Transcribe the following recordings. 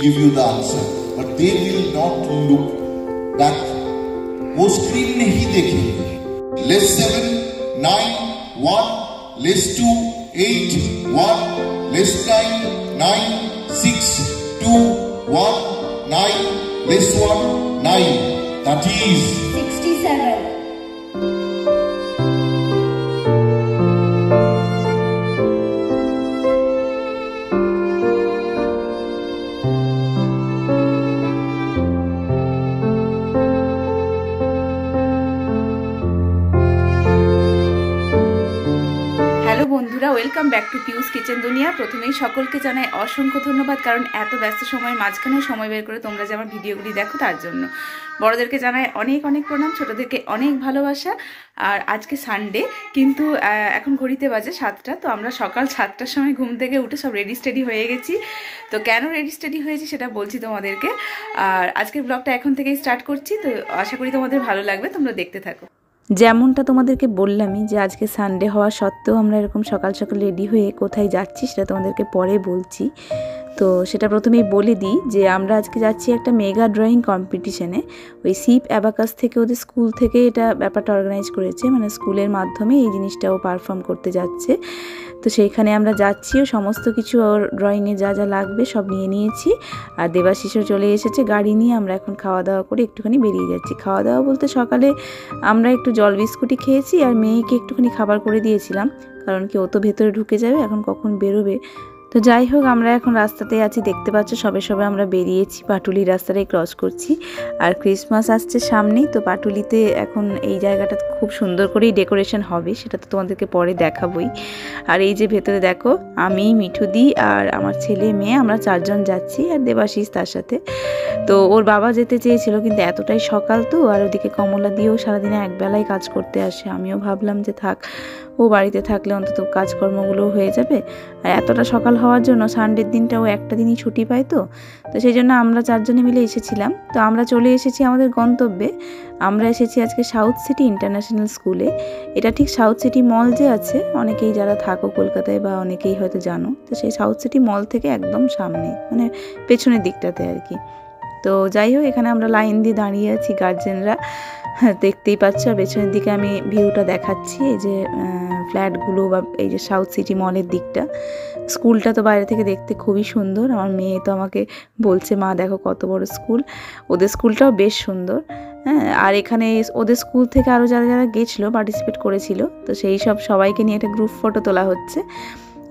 give you the answer, but they will not look back. वो screen नहीं देखेंगे. Less 7, 9, 1, less 2, 8, 1, less 9, 9, 6, 2, 1, 9, less 1, 9. That is 67. বন্ধুরা welcome back to পিউস kitchen দুনিয়া। প্রথমেই সকলকে জানাই অসংখ্য ধন্যবাদ, কারণ এত ব্যস্ত সময়ের মাঝখানেও সময় বের করে তোমরা যে আমার ভিডিওগুলি দেখো তার জন্য। বড়দেরকে জানাই অনেক অনেক প্রণাম, ছোটদেরকে অনেক ভালোবাসা। আর আজকে সানডে, কিন্তু এখন ঘড়িতে বাজে 7টা। তো আমরা সকাল 7টার সময় ঘুম থেকে উঠে সব রেডি স্টেডি হয়ে গেছি। তো কেন রেডি স্টেডি হয়েছি সেটা বলছি তোমাদেরকে। আর আজকের ব্লগটা এখন থেকেই স্টার্ট করছি, তো আশা করি তোমাদের ভালো লাগবে, তোমরা দেখতে থাকো। যেমনটা তোমাদেরকে বললামই যে আজকে সানডে হওয়া সত্ত্বেও আমরা এরকম সকাল সকাল রেডি হয়ে কোথায় যাচ্ছি সেটা তোমাদেরকে পরে বলছি। তো সেটা প্রথমেই বলে দিই যে আমরা আজকে যাচ্ছি একটা মেগা ড্রয়িং কম্পিটিশনে। ওই সিপ অ্যাবাকাস থেকে, ওদের স্কুল থেকে এটা ব্যাপারটা অর্গানাইজ করেছে, মানে স্কুলের মাধ্যমে এই জিনিসটাও পারফর্ম করতে যাচ্ছে। তো সেইখানে আমরা যাচ্ছি, ও সমস্ত কিছু ওর ড্রয়িংয়ে যা যা লাগবে সব নিয়ে নিয়েছি। আর দেবাশিসও চলে এসেছে গাড়ি নিয়ে। আমরা এখন খাওয়া দাওয়া করে একটুখানি বেরিয়ে যাচ্ছি। খাওয়া দাওয়া বলতে সকালে আমরা একটু জল বিস্কুটই খেয়েছি, আর মেয়েকে একটুখানি খাবার করে দিয়েছিলাম, কারণ কি ও তো ভেতরে ঢুকে যাবে, এখন কখন বেরোবে। তো যাই হোক, আমরা এখন রাস্তাতে আছি, দেখতে পাচ্ছ সবে সবে আমরা বেরিয়েছি, পাটুলি রাস্তাটাই ক্রস করছি। আর ক্রিসমাস আসছে সামনেই, তো পাটুলিতে এখন এই জায়গাটা খুব সুন্দর করেই ডেকোরেশন হবে, সেটা তো তোমাদেরকে পরে দেখাবোই। আর এই যে ভেতরে দেখো, আমি, মিঠুদি আর আমার ছেলে মেয়ে, আমরা 4 জন যাচ্ছি, আর দেবাশিস তার সাথে। তো ওর বাবা যেতে চেয়েছিল, কিন্তু এতটাই সকাল তো, আর ওদিকে কমলা দিয়েও সারাদিনে একবেলায় কাজ করতে আসে। আমিও ভাবলাম যে থাক, ও বাড়িতে থাকলে অন্তত কাজকর্মগুলো হয়ে যাবে। আর এতটা সকাল হওয়ার জন্য সানডের দিনটা ও একটা দিনই ছুটি পায়, তো সেই জন্য আমরা 4 জনে মিলে এসেছিলাম। তো আমরা চলে এসেছি আমাদের গন্তব্যে। আমরা এসেছি আজকে সাউথ সিটি ইন্টারন্যাশনাল স্কুলে। এটা ঠিক সাউথ সিটি মল যে আছে, অনেকেই যারা থাকো কলকাতায় বা অনেকেই হয়তো জানো, তো সেই সাউথ সিটি মল থেকে একদম সামনে, মানে পেছনের দিকটাতে আর কি। তো যাই হোক, এখানে আমরা লাইন দিয়ে দাঁড়িয়ে আছি গার্জেনরা, দেখতেই পাচ্ছ। আর পেছনের দিকে আমি ভিউটা দেখাচ্ছি, এই যে ফ্ল্যাটগুলো বা এই যে সাউথ সিটি মলের দিকটা। স্কুলটা তো বাইরে থেকে দেখতে খুবই সুন্দর। আমার মেয়ে তো আমাকে বলছে, মা দেখো কত বড় স্কুল। ওদের স্কুলটাও বেশ সুন্দর, হ্যাঁ। আর এখানে ওদের স্কুল থেকে আরও যারা যারা গেছিলো, পার্টিসিপেট করেছিল, তো সেই সব সবাইকে নিয়ে একটা গ্রুপ ফটো তোলা হচ্ছে।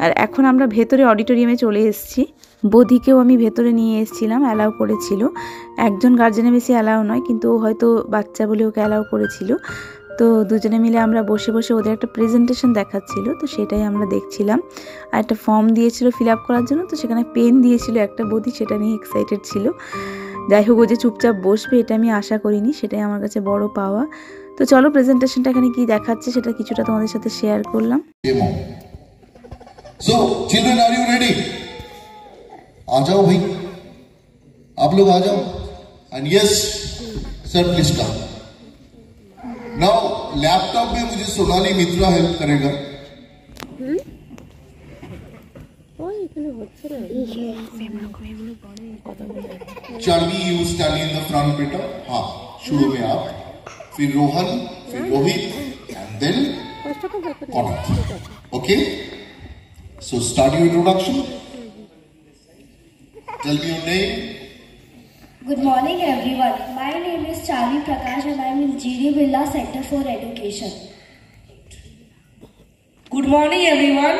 আর এখন আমরা ভেতরে অডিটোরিয়ামে চলে এসেছি। বধিকেও আমি ভেতরে নিয়ে এসেছিলাম, অ্যালাউ করেছিল। একজন গার্জেনে বেশি অ্যালাউ নয়, কিন্তু ও হয়তো বাচ্চা বলে ওকে অ্যালাউ করেছিল। তো দুজনে মিলে আমরা বসে বসে ওদের একটা প্রেজেন্টেশন দেখাচ্ছিল, তো সেটাই আমরা দেখছিলাম। আর একটা ফর্ম দিয়েছিল ফিল আপ করার জন্য, তো সেখানে পেন দিয়েছিল একটা, বধি সেটা নিয়ে এক্সাইটেড ছিল। যাই হোক, ও যে চুপচাপ বসবে এটা আমি আশা করিনি, সেটাই আমার কাছে বড় পাওয়া। তো চলো, প্রেজেন্টেশনটা এখানে কি দেখাচ্ছে সেটা কিছুটা তোমাদের সাথে শেয়ার করলাম। So, children, are you ready? आ जाओ भाई, आप लोग आ जाओ। And yes, sir, please come. Now, laptop में मुझे सोनाली मित्रा हेल्प करेगा। Charvi, you standing in the front बेटा। हाँ, शुरू में आप, फिर रोहन, फिर Rohit, and then Connor. Okay? So start your introduction. Tell me your name. Good morning everyone. My name is Charvi Prakash and I am in GD Birla Center for Education. Good morning everyone.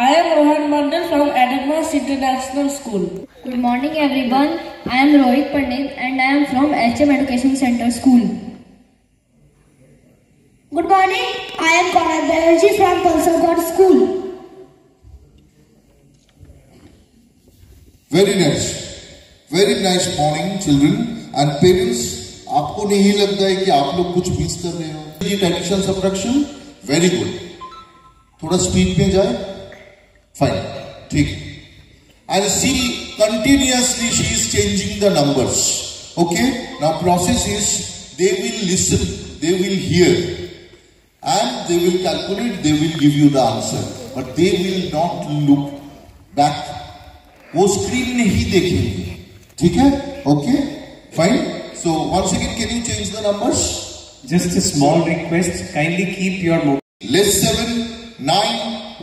I am Rohan Mandal from Adammas International School. Good morning everyone. I am Rohit Pandit and I am from HM Education Center School. Good morning. I am Connor Banerjee from Palsagod School. Very nice morning children and parents. आपको नहीं लगता है कि आप लोग कुछ miss कर रहे हो? ये टेंशन सबट्रैक्शन वेरी गुड, थोड़ा स्पीड में जाए, फाइन, ठीक। And see, continuously she is changing the numbers. Okay, now process is they will listen, they will hear, and they will calculate, they will give you the answer, but they will not look back. वो screen नहीं देखेंगे, ठीक है? Okay, fine. So once again, can you change the numbers? Just a small request, kindly keep your mobile. Less 7, 9,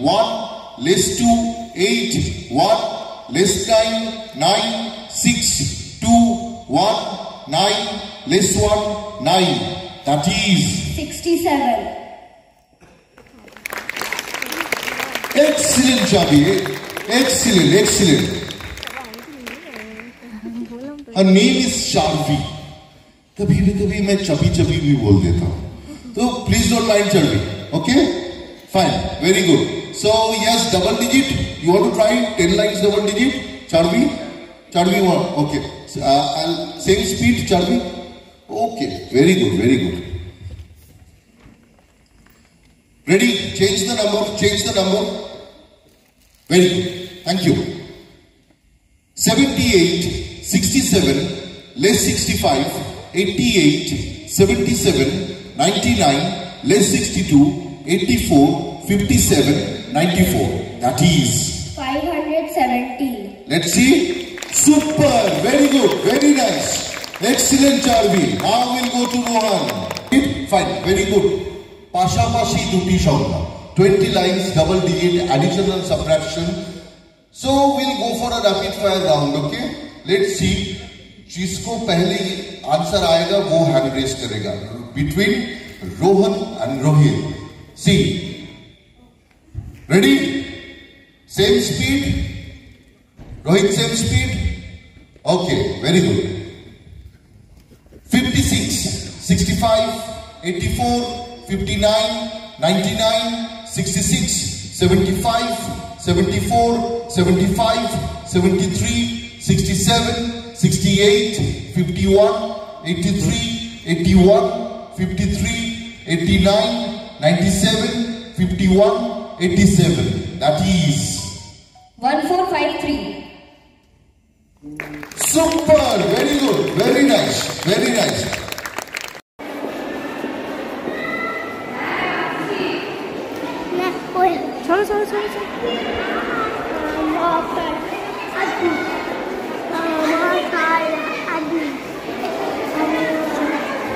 1, less 2, 8, 1, less 9, 9, 6, 2, 1, 9, less 1, 9. That is 67. excellent, Chabi. Excellent, excellent. Her name is Charvi. कभी भी मैं chubby भी बोल देता हूँ, तो please don't mind Charvi. Okay, fine, very good. So yes, double digit. You want to try 10 lines double digit? Charvi 1. Okay, same speed Charvi. Okay, very good, very good. Ready? Change the number. Very good, thank you. 78, 67, less 65, 88, 77, 99, less 62, 84, 57, 94. That is 517. Let's see. Super, very good, very nice. Excellent, Charvi. Now we'll go to Rohan. Fine, very good. Pasha-pashi duty shongha. 20 lines, double digit, addition and subtraction. So we'll go for a rapid fire round, okay? Let's see. जिसको पहले answer आएगा वो hand raise करेगा. Between Rohan and Rohit. See, ready? Same speed. Rohit same speed. Okay, very good. 56, 65, 84, 59, 99, 66, 75, 74, 75, 73, 67, 68, 51, 83, 81, 53, 89, 97, 51, 87. That is 1453. super. Very good. Very nice. Very nice. চলো.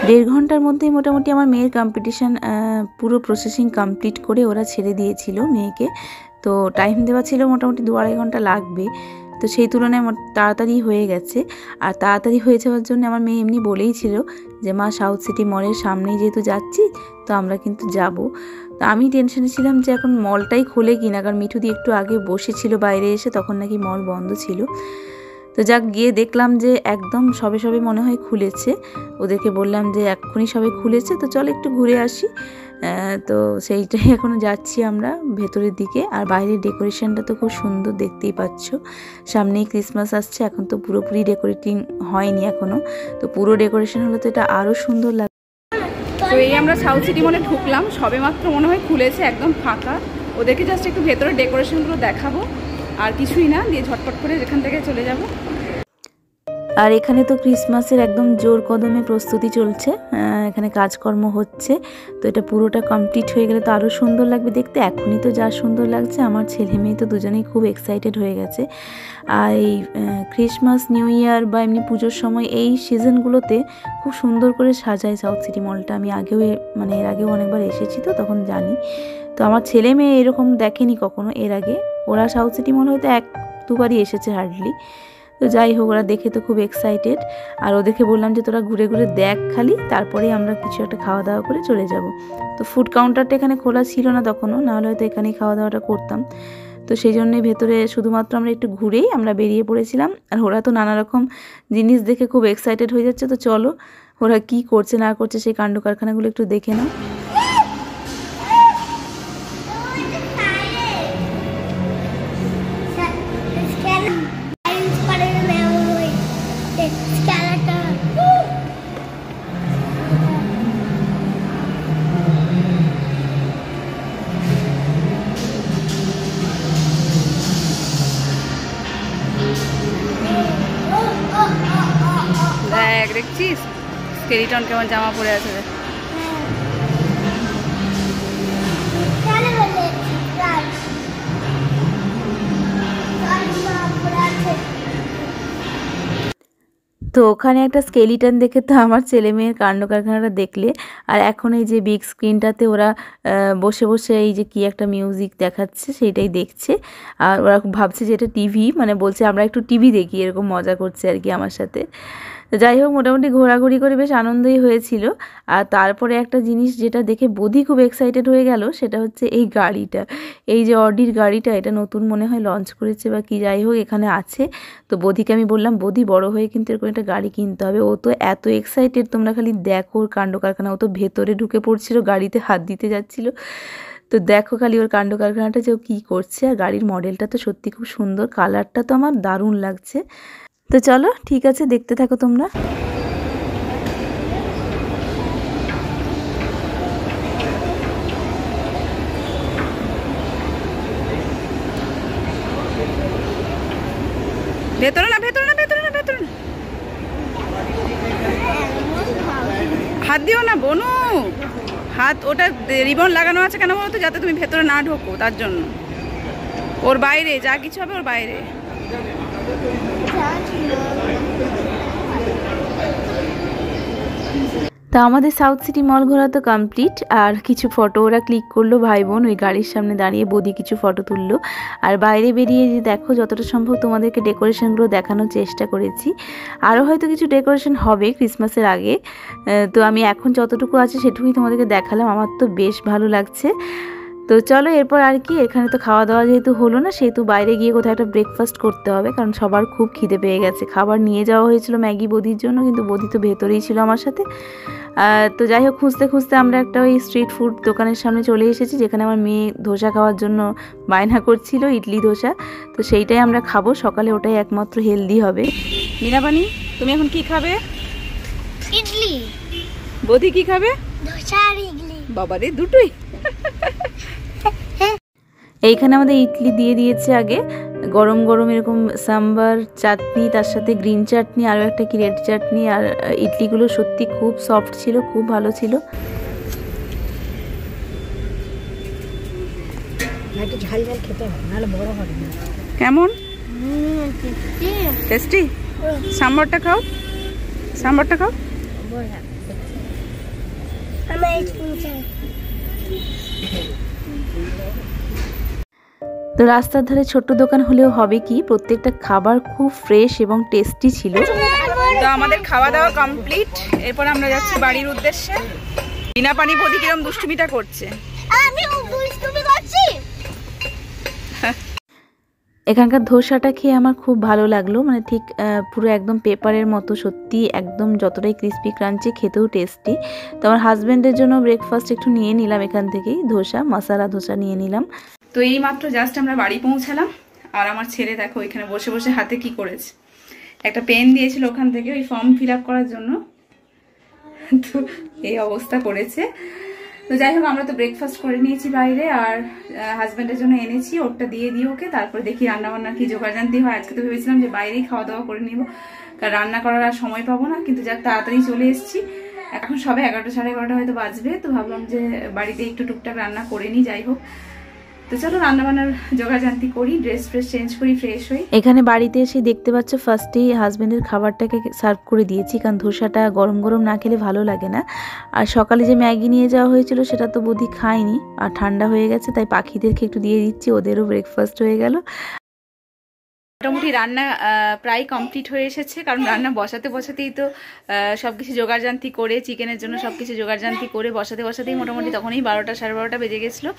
দেড় ঘন্টার মধ্যেই মোটামুটি আমার মেয়ের কম্পিটিশান পুরো প্রসেসিং কমপ্লিট করে ওরা ছেড়ে দিয়েছিল মেয়েকে. তো টাইম দেওয়া ছিল মোটামুটি 2-2.5 ঘন্টা লাগবে. তো সেই তুলনায় তাড়াতাড়ি হয়ে গেছে. আর তাড়াতাড়ি হয়ে যাওয়ার জন্য আমার মেয়ে এমনি বলেই ছিল যে মা সাউথ সিটি মলের সামনেই যেহেতু যাচ্ছি তো আমরা কিন্তু যাব. তো আমি টেনশনে ছিলাম যে এখন মলটাই খোলে কিনা, কারণ মিঠু দি একটু আগে বসেছিল বাইরে এসে, তখন নাকি মল বন্ধ ছিল. তো যাক, গিয়ে দেখলাম যে একদম সবে মনে হয় খুলেছে. ওদেরকে বললাম যে এক্ষুনি সবে খুলেছে, তো চল একটু ঘুরে আসি. তো সেইটাই এখনও যাচ্ছি আমরা ভেতরের দিকে. আর বাইরের ডেকোরেশনটা তো খুব সুন্দর, দেখতেই পাচ্ছ. সামনেই ক্রিসমাস আসছে, এখন তো পুরোপুরি ডেকোরেটিং হয়নি এখনও. তো পুরো ডেকোরেশন হলে তো এটা আরও সুন্দর লাগে. তো এই আমরা সাউথ সিটি মলে ঢুকলাম, সবে মাত্র মনে হয় খুলেছে, একদম ফাঁকা. ওদেরকে জাস্ট একটু ভেতরের ডেকোরেশনগুলো দেখাবো, আর কিছুই না, দিয়ে ঝটপট করে এখান থেকে চলে যাব. আর এখানে তো ক্রিসমাসের একদম জোর কদমে প্রস্তুতি চলছে, এখানে কাজকর্ম হচ্ছে. তো এটা পুরোটা কমপ্লিট হয়ে গেলে তো আরও সুন্দর লাগবে দেখতে. এখনই তো যা সুন্দর লাগছে, আমার ছেলে মেয়ে তো দুজনেই খুব এক্সাইটেড হয়ে গেছে. আর এই ক্রিসমাস, নিউ ইয়ার বা এমনি পুজোর সময় এই সিজনগুলোতে খুব সুন্দর করে সাজায় সাউথ সিটি মলটা. আমি এর আগেও অনেকবার এসেছি, তো তখন জানি. তো আমার ছেলে মেয়ে এরকম দেখেনি কখনো এর আগে. ওরা সাউথ সিটি মল হয়তো 1-2বারই এসেছে হার্ডলি. তো যাই হোক, ওরা দেখে তো খুব এক্সাইটেড. আর ওদেরকে বললাম যে তোরা ঘুরে ঘুরে দেখ খালি, তারপরেই আমরা কিছু একটা খাওয়া দাওয়া করে চলে যাব. তো ফুড কাউন্টারটা এখানে খোলা ছিল না তখনও, নাহলে হয়তো এখানেই খাওয়া দাওয়াটা করতাম. তো সেই জন্যই ভেতরে শুধুমাত্র আমরা একটু ঘুরেই আমরা বেরিয়ে পড়েছিলাম. আর ওরা তো নানা রকম জিনিস দেখে খুব এক্সাইটেড হয়ে যাচ্ছে. তো চলো ওরা কি করছে না করছে সেই কাণ্ড কারখানাগুলো একটু দেখে নাও. দেখছিস স্কেলিটন কেমন জামা পরে আছে. তো ওখানে একটা স্কেলিটন দেখে তো আমার ছেলে মেয়ের কাণ্ড কারখানাটা দেখলে। আর এখন এই যে বিগ স্ক্রিনটাতে ওরা বসে বসে এই যে কি একটা মিউজিক দেখাচ্ছে সেইটাই দেখছে। আর ওরা ভাবছে যে এটা টিভি, মানে বলছে আমরা একটু টিভি দেখি, এরকম মজা করছে আর কি আমার সাথে। তো যাই হোক, মোটামুটি ঘোরাঘুরি করে বেশ আনন্দই হয়েছিল। আর তারপরে একটা জিনিস যেটা দেখে বোধি খুব এক্সাইটেড হয়ে গেল, সেটা হচ্ছে এই গাড়িটা, এই যে অডির গাড়িটা, এটা নতুন মনে হয় লঞ্চ করেছে বা কি, যাই হোক এখানে আছে। তো বোধিকে আমি বললাম, বোধি বড় হয়ে কিন্তু এরকম একটা গাড়ি কিনতে হবে। ও তো এত এক্সাইটেড, তোমরা খালি দেখো ওর কাণ্ড কারখানা। ও তো ভেতরে ঢুকে পড়ছিল, গাড়িতে হাত দিতে যাচ্ছিল। তো দেখো খালি ওর কাণ্ড কারখানাটা যে ও কী করছে। আর গাড়ির মডেলটা তো সত্যি খুব সুন্দর, কালারটা তো আমার দারুণ লাগছে। তো চলো, ঠিক আছে, দেখতে থাকো তোমরা। ভেতরে না, ভেতরে না, ভেতরে না, ভেতরে না, হাত দিও না বনু। হাত, ওটা রিবন লাগানো আছে কেন বলো তো, যাতে তুমি ভেতরে না ঢোকো, তার জন্য। ওর বাইরে যা কিছু হবে ওর বাইরে। তা আমাদের সাউথ সিটি মল ঘোরা তো কমপ্লিট। আর কিছু ফটো ওরা ক্লিক করলো ভাই বোন, ওই গাড়ির সামনে দাঁড়িয়ে বোধি কিছু ফটো তুললো। আর বাইরে বেরিয়ে যে দেখো, যতটা সম্ভব তোমাদেরকে ডেকোরেশনগুলো দেখানোর চেষ্টা করেছি। আরও হয়তো কিছু ডেকোরেশন হবে ক্রিসমাসের আগে। তো আমি এখন যতটুকু আছে সেটুকুই তোমাদেরকে দেখালাম। আমার তো বেশ ভালো লাগছে। তো চলো, এরপর আর কি, এখানে তো খাওয়া দাওয়া যেহেতু হলো না, সেহেতু বাইরে গিয়ে কোথাও একটা ব্রেকফাস্ট করতে হবে, কারণ সবার খুব খিদে পেয়ে গেছে। খাবার নিয়ে যাওয়া হয়েছিল ম্যাগি বোধির জন্য, কিন্তু বোধি তো ভেতরেই ছিল আমার সাথে। তো যাই হোক, খুঁজতে খুঁজতে আমরা একটা ওই স্ট্রিট ফুড দোকানের সামনে চলে এসেছি, যেখানে আমার মেয়ে ধোসা খাওয়ার জন্য বায়না করছিল, ইডলি ধোসা। তো সেইটাই আমরা খাবো সকালে, ওটাই একমাত্র হেলদি হবে। মীনাবানি, তুমি এখন কি খাবে? ইডলি। বোধি কি খাবে? ধোসা আর ইডলি। বাবারে, দুটোই। এইখানে আমাদের ইডলি দিয়ে দিয়েছে আগে, গরম গরম এরকম সাম্বার চাটনি, তার সাথে গ্রিন চাটনি, আরও একটা কি রেড চাটনি। আর ইডলিগুলো সত্যি খুব সফট ছিল, খুব ভালো ছিল। ঝাল ঝাল খেতে হবে, নাহলে বড় হবে না। কেমন টেস্টি? সাম্বারটা খাও, সাম্বারটা খাও। তো রাস্তার ধারে ছোট্ট দোকান হলেও হবে কি, প্রত্যেকটা খাবার খুব ফ্রেশ এবং টেস্টি ছিল। তো আমাদের খাওয়া দাওয়া কমপ্লিট। এরপর আমরা যাচ্ছি বাড়ির উদ্দেশ্যে। বিনা পানি বোধি কিরম দুষ্টুমিটা করছে। আমি দুষ্টুমি করছি। এখানকার ধোসাটা খেয়ে আমার খুব ভালো লাগলো, মানে ঠিক পুরো একদম পেপারের মতো, সত্যি একদম যতটাই ক্রিস্পি ক্রাঞ্চি, খেতেও টেস্টি। তো আমার হাজব্যান্ডের জন্য ব্রেকফাস্ট একটু নিয়ে নিলাম এখান থেকেই, ধোসা, মশলা ধোসা নিয়ে নিলাম। তো এই মাত্র জাস্ট আমরা বাড়ি পৌঁছালাম। আর আমার ছেলে দেখো এখানে বসে বসে হাতে কি করেছে, একটা পেন দিয়েছিল ওখান থেকে ওই ফর্ম ফিল আপ করার জন্য, তো এই অবস্থা করেছে। তো যাই হোক, আমরা তো ব্রেকফাস্ট করে নিয়েছি বাইরে, আর হাজব্যান্ডের জন্য এনেছি, ওরটা দিয়ে দিই ওকে। তারপরে দেখি রান্নাবান্নার কি জোগাড়জান্তি হয়। আজকে তো ভেবেছিলাম যে বাইরেই খাওয়া দাওয়া করে নিব, কারণ রান্না করার আর সময় পাবো না। কিন্তু যাক, তাড়াতাড়ি চলে এসেছি, এখন সবে 11টা সাড়ে 11টা হয়তো বাজবে। তো ভাবলাম যে বাড়িতে একটু টুকটাক রান্না করে নিই। যাই হোক, তো চলো রান্নাবান্নার জোগাড়জান্তি করি, ড্রেস ফ্রেস চেঞ্জ করি, ফ্রেশ হই। এখানে বাড়িতে এসে দেখতে পাচ্ছ ফার্স্টেই হাজব্যান্ডের খাবারটাকে সার্ভ করে দিয়েছি, কারণ ধোসাটা গরম গরম না খেলে ভালো লাগে না। আর সকালে যে ম্যাগি নিয়ে যাওয়া হয়েছিল সেটা তো বোধি খায়নি, আর ঠান্ডা হয়ে গেছে, তাই পাখিদেরকে একটু দিয়ে দিচ্ছি, ওদেরও ব্রেকফাস্ট হয়ে গেল। মোটামুটি রান্না প্রায় কমপ্লিট হয়ে এসেছে, কারণ রান্না বসাতে বসাতেই তো সবকিছু জোগাড়জান্তি করে, চিকেনের জন্য সবকিছু জোগাড়জান্তি করে বসাতে বসাতেই মোটামুটি তখনই 12টা সাড়ে 12টা বেজে গেছিলো।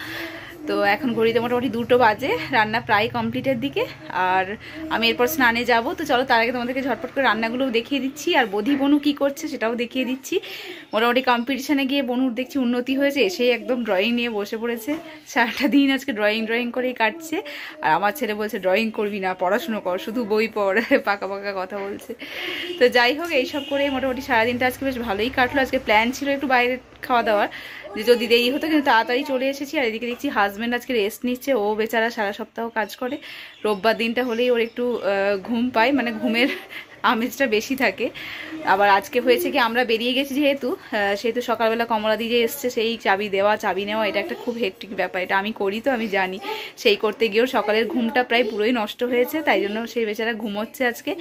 তো এখন ঘড়িতে মোটামুটি 2টো বাজে, রান্না প্রায় কমপ্লিটের দিকে। আর আমি এরপর স্নানে যাব। তো চলো, তার আগে তোমাদেরকে ঝটপট করে রান্নাগুলোও দেখিয়ে দিচ্ছি, আর বোধি বনু কী করছে সেটাও দেখিয়ে দিচ্ছি। মোটামুটি কম্পিটিশানে গিয়ে বনুর দেখছি উন্নতি হয়েছে, এসেই একদম ড্রয়িং নিয়ে বসে পড়েছে, সারাটা দিন আজকে ড্রয়িং করেই কাটছে। আর আমার ছেলে বলছে ড্রয়িং করবি না, পড়াশুনো কর, শুধু বই পড়, পাকা পাকা কথা বলছে। তো যাই হোক, এইসব করে মোটামুটি সারাদিনটা আজকে বেশ ভালোই কাটলো। আজকে প্ল্যান ছিল একটু বাইরে খাওয়া দাওয়ার, যে যদি দেরি হতো, কিন্তু তাড়াতাড়ি চলে এসেছি। আর এদিকে দেখছি হাজব্যান্ড আজকে রেস্ট নিচ্ছে, ও বেচারা সারা সপ্তাহ কাজ করে, রোববার দিনটা হলেই ওর একটু ঘুম পায়, মানে ঘুমের আমেজটা বেশি থাকে। আবার আজকে হয়েছে কি আমরা বেরিয়ে গেছি সেহেতু সকালবেলা কমলা দিয়ে যে এসছে সেই চাবি দেওয়া চাবি নেওয়া এটা একটা খুব হেক্টিক ব্যাপার, এটা আমি করি তো আমি জানি। সেই করতে গিয়েও সকালের ঘুমটা প্রায় পুরোই নষ্ট হয়েছে, তাই জন্য সেই বেচারা ঘুমোচ্ছে আজকে।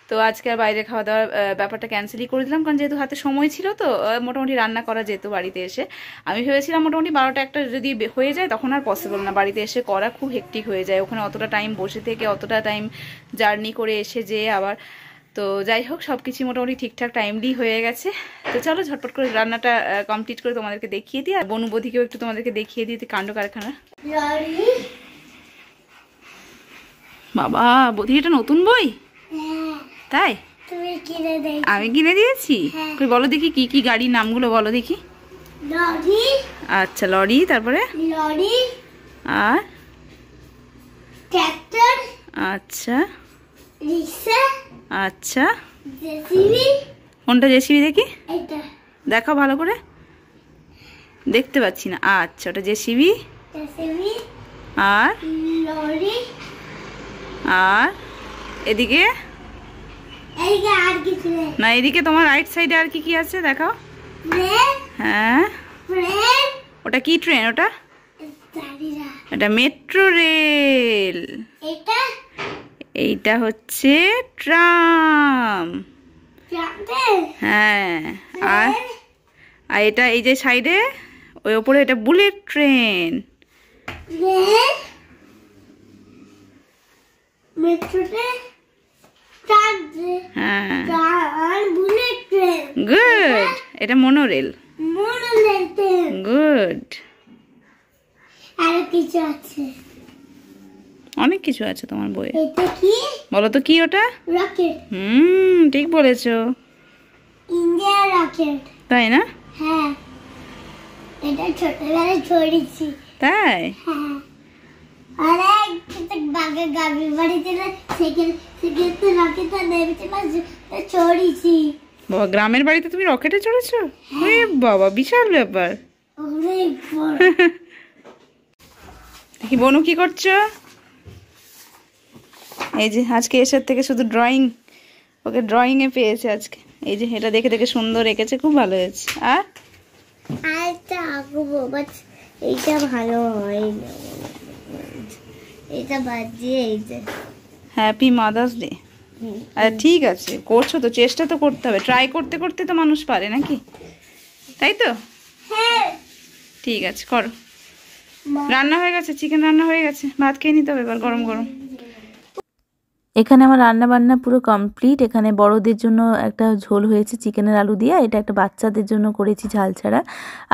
তো আজকে আর বাইরে খাওয়া দাওয়ার ব্যাপারটা ক্যান্সেলই করে দিলাম, কারণ যেহেতু হাতে সময় ছিল তো মোটামুটি রান্না করা যেত বাড়িতে এসে। আমি ভেবেছিলাম মোটামুটি 12টা একটা যদি হয়ে যায় তখন আর পসিবল না, বাড়িতে এসে করা খুব হেক্টিক হয়ে যায়, ওখানে অতটা টাইম বসে থেকে অতটা টাইম জার্নি করে এসে যেয়ে আবার। তো যাই হোক সব কিছু মোটামুটি ঠিকঠাক টাইমলি হয়ে গেছে। তো চলো ঝটপট করে রান্নাটা কমপ্লিট করে তোমাদেরকে দেখিয়ে দিই, আর বনুবধিকেও একটু তোমাদেরকে দেখিয়ে দিই কাণ্ড কারখানা। বাবা বধি, এটা নতুন বই? তাই? আমি কিনে দিয়েছি? বলো দেখি কি কি গাড়ির নামগুলো বলো দেখি। আচ্ছা লরি, তারপরে লরি আর ট্রাক্টর, আচ্ছা রিকশা, আচ্ছা জেসিবি। কোনটা জেসিবি দেখি? এটা দেখো ভালো করে, দেখতে পাচ্ছি না। আচ্ছা ওটা জেসিবি, জেসিবি আর লরি। আর এদিকে আর কিছু না, এদিকে তোমার রাইট সাইডে আর কি কি আছে দেখাও। হ্যাঁ ওটা কি ট্রেন? ওটা এটা মেট্রো রেল। এইটা হচ্ছে ট্রাম। হ্যাঁ আর এটা এই যে সাইডে ওই ওপরে এটা বুলেট ট্রেন। হ্যাঁ গুড, এটা মোনোরেল। গুড। আর কিছু আছে? অনেক কিছু আছে তোমার বইয়ে। এটা কি বলো তো? কি ওটা? রকেট। ঠিক বলেছো, ইন্ডিয়া রকেট। তাই না? হ্যাঁ এটা ছোটবেলায় ছড়িয়েছি। তাই? হ্যাঁ। আর এক বাগে গাবি বাড়িতে সেকেন্ড তো রকেটটা নেমেছে না ছড়িয়েছি। বাবা গ্রামের বাড়িতে তুমি রকেটে চড়েছো? আরে বাবা বিশাল ব্যাপার। দেখি বনু কি করছো? এই যে আজকে এসের থেকে শুধু ড্রয়িং, ওকে ড্রয়িং এ পেয়েছে আজকে। এই যে এটা দেখে দেখে সুন্দর এঁকেছে, খুব ভালো হয়েছে। আর আরেকটা আঁকবো, বাট এইটা ভালো হয় না, এটা বাদ দিয়ে এই যে হ্যাপি মাদার্স ডে। আরে ঠিক আছে, করছো তো, চেষ্টা তো করতে হবে, ট্রাই করতে করতে তো মানুষ পারে নাকি, তাই তো? হ্যাঁ ঠিক আছে করো। রান্না হয়ে গেছে, চিকেন রান্না হয়ে গেছে, ভাত খেয়ে নিতে হবে এবার গরম গরম। এখানে আমার রান্না বান্না পুরো কমপ্লিট। এখানে বড়দের জন্য একটা ঝোল হয়েছে চিকেনের আলু দিয়ে, এটা একটা বাচ্চাদের জন্য করেছি ঝাল ছাড়া,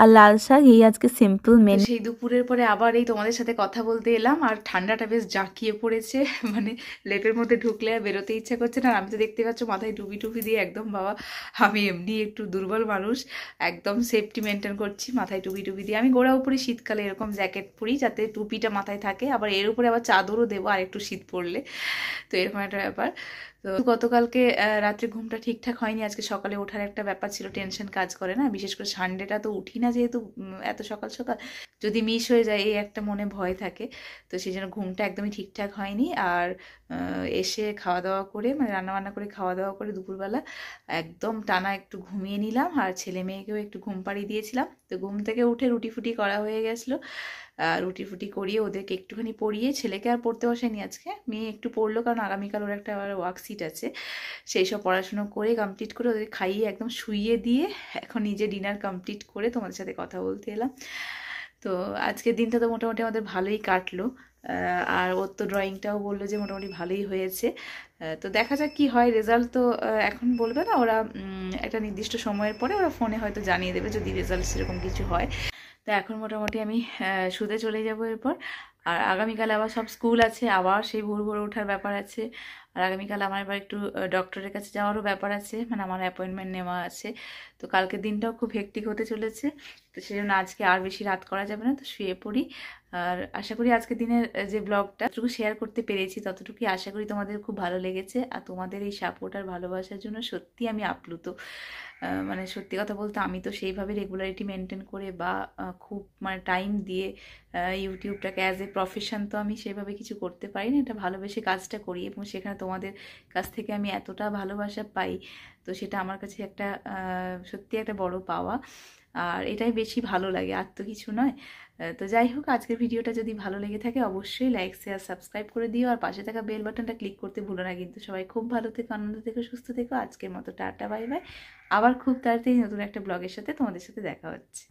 আর লাল শাক। এই আজকে সিম্পল মেনু। সেই দুপুরের পরে আবার এই তোমাদের সাথে কথা বলতে এলাম, আর ঠান্ডাটা বেশ জাঁকিয়ে পড়েছে, মানে লেপের মধ্যে ঢুকলে আর বেরোতে ইচ্ছা করছে না। আমি তো দেখতে পাচ্ছ মাথায় টুপি টুপি দিয়ে একদম, বাবা আমি এমনি একটু দুর্বল মানুষ, একদম সেফটি মেনটেন করছি মাথায় টুপি টুপি দিয়ে। আমি গোড়া উপরে শীতকালে এরকম জ্যাকেট পরি যাতে টুপিটা মাথায় থাকে, আবার এর উপরে আবার চাদরও দেবো আর একটু শীত পড়লে, তো এরকম একটা ব্যাপার। তো গতকালকে রাত্রে ঘুমটা ঠিকঠাক হয়নি, আজকে সকালে ওঠার একটা ব্যাপার ছিল, টেনশন কাজ করে না, বিশেষ করে সানডেটা তো উঠি না যেহেতু এত সকাল সকাল, যদি মিস হয়ে যায় এই একটা মনে ভয় থাকে, তো সেই জন্য ঘুমটা একদমই ঠিকঠাক হয়নি। আর এসে খাওয়া দাওয়া করে, মানে রান্নাবান্না করে খাওয়া দাওয়া করে দুপুরবেলা একদম টানা একটু ঘুমিয়ে নিলাম, আর ছেলে মেয়েকেও একটু ঘুম পাড়িয়ে দিয়েছিলাম। তো ঘুম থেকে উঠে রুটি ফুটি করা হয়ে গেছিলো, রুটি ফুটি করিয়ে ওদেরকে একটুখানি পড়িয়ে, ছেলেকে আর পড়তে বসাইনি আজকে, মেয়ে একটু পড়লো কারণ আগামীকাল ওর একটা ওয়ার্কশিট আছে, সেই সব পড়াশুনো করে কমপ্লিট করে ওদের খাইয়ে একদম শুইয়ে দিয়ে এখন নিজে ডিনার কমপ্লিট করে তোমাদের সাথে কথা বলতে এলাম। তো আজকের দিনটা তো মোটামুটি আমাদের ভালোই কাটলো, আর ওর তো ড্রয়িংটাও বললো যে মোটামুটি ভালোই হয়েছে। তো দেখা যাক কি হয়, রেজাল্ট তো এখন বলবে না, ওরা একটা নির্দিষ্ট সময়ের পরে ওরা ফোনে হয়তো জানিয়ে দেবে যদি রেজাল্ট সেরকম কিছু হয়। তো এখন মোটামুটি আমি শুতে চলে যাব এরপর, আর আগামীকাল আবার সব স্কুল আছে, আবার সেই ভোর ভোর ওঠার ব্যাপার আছে, আর আগামীকাল আমার এবার একটু ডক্টরের কাছে যাওয়ারও ব্যাপার আছে, মানে আমার অ্যাপয়েন্টমেন্ট নেওয়া আছে। তো কালকের দিনটাও খুব হেক্টিক হতে চলেছে, তো সেই জন্য আজকে আর বেশি রাত করা যাবে না, তো শুয়ে পড়ি। আর আশা করি আজকের দিনের যে ব্লগটা যতটুকু শেয়ার করতে পেরেছি ততটুকুই আশা করি তোমাদের খুব ভালো লেগেছে। আর তোমাদের এই সাপোর্ট আর ভালোবাসার জন্য সত্যি আমি আপ্লুত। মানে সত্যি কথা বলতে আমি তো সেইভাবে রেগুলারিটি মেনটেন করে বা খুব মানে টাইম দিয়ে ইউটিউবটাকে অ্যাজ এ প্রফেশন তো আমি সেভাবে কিছু করতে পারি না, এটা ভালোবেসে কাজটা করি এবং সেখানে তোমাদের কাছ থেকে আমি এতটা ভালোবাসা পাই, তো সেটা আমার কাছে একটা সত্যি একটা বড় পাওয়া। আর এটাই বেশি ভালো লাগে, আর তো কিছু নয়। তো যাই হোক, আজকের ভিডিওটা যদি ভালো লেগে থাকে অবশ্যই লাইক শেয়ার সাবস্ক্রাইব করে দিও, আর পাশে থাকা বেল বাটনটা ক্লিক করতে ভুলো না কিন্তু। সবাই খুব ভালো থেকো, আনন্দ থেকো, সুস্থ থেকো। আজকের মতো টাটা বাই বাই। আবার খুব তাড়াতাড়ি নতুন একটা ব্লগের সাথে তোমাদের সাথে দেখা হচ্ছে।